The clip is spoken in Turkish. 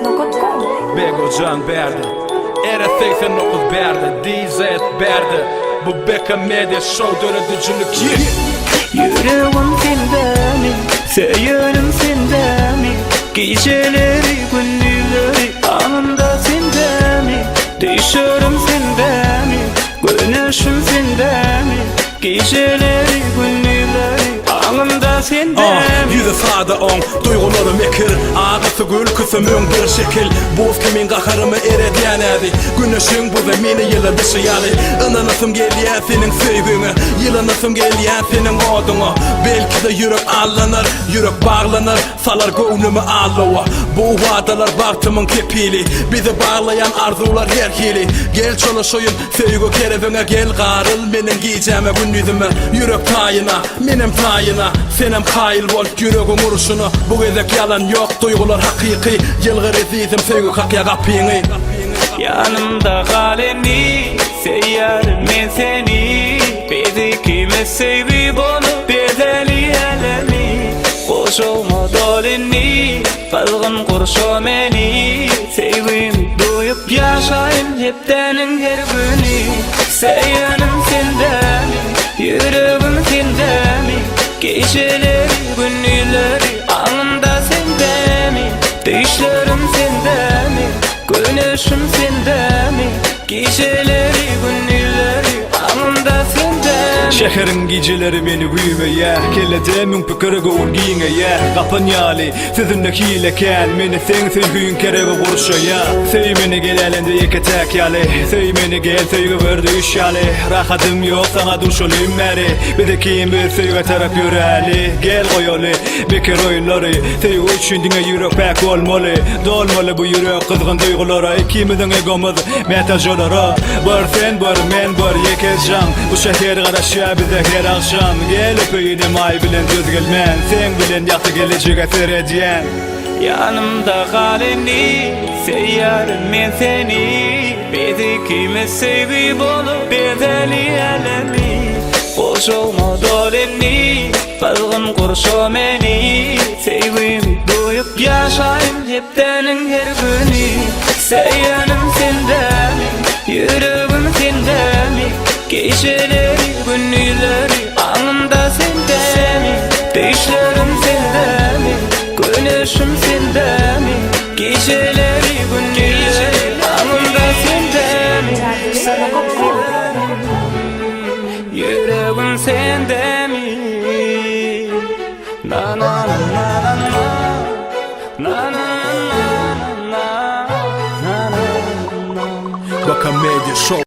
Begocan berdi R89 berdi DZ berdi Bu Beka Media Show dönüdücülük Yüreğim sende mi? Seyerim sende mi? Geceleri gündüzleri anında sende mi? Düşerim sende mi? Güneşim sende mi? Geceleri gündüzleri anında sende mi? Yüzü sağda on, duygularım ekir Ağısı gül kısımın bir şekil Buz kimin qaharımı eredyen edi Güneşin bu ve meni yılı dışı yalı Inanasım gelyen senin sevgini Yılanasım gelyen senin odunu Belki de yürek allanır, yürek bağlanır Salar gönlümü ağlıva Bu vadalar baktımın kepili Bizi bağlayan arzular her hili Gel çalışayım sevgi kerevine gel Qarıl benim giyeceğime gün yüzüme Yürek tayına, benim tayına Senem hayıl bol yüreğin uruşunu Bu gezek yalan yok duygular hakiki Yılgır ezizim sevgi kakya kapini Yanımda kaleni seyyarım ben seni Bizi kime sevip onu bedeli elemi Koşulma doleni Kızgın kurşu meni Sevgimi duyup yaşayın heptenin her günü Seyyanım sende mi? Yüreğim sende mi? Geceleri gündüzleri anında sende mi? Düşlerim sende mi? Güneşim sende mi? Geceleri gündüzleri anında sende mi? Şehrin geceleri beni büyümeye Kelledemin pikiri giyineye Kapan yali sizinle hileken Meni sen sevgin kereve kurşaya Sevmeni gel elinde yeketek yali Sevmeni gel sevgi verdi üç yali Rahatım yok sana duşuluyum meri Bir de kim bir sevgi taraf yüreli Gel koyoli bekir oyunları Sevgi için dine yürek pek olmalı Dolmalı bu yürek kızgın duygulara İkimizin egomuz metaj olara Var sen var men var yekezcan Bu şehir karışa bize her akşam Gel öpeydim ay bilen düz gelmen Sen bilen yaktı gelecek eser ediyen Yanımda kaleni seyyarım ben seni Bizi kime sevip onu bedeli elemi Koşulma doleni Kızgın kurşu meni Sevgimi duyup yaşayın heptenin her günü Seyyanım sende mi? Yüreğim sende mi? Geceleri gündüzleri anında sende mi? Düşlerim sende mi? Güneşim sende mi? Geceleri gündüzleri anında sende mi? Yüreğim sende mi? Na na na na na na na na na na Beka Media Show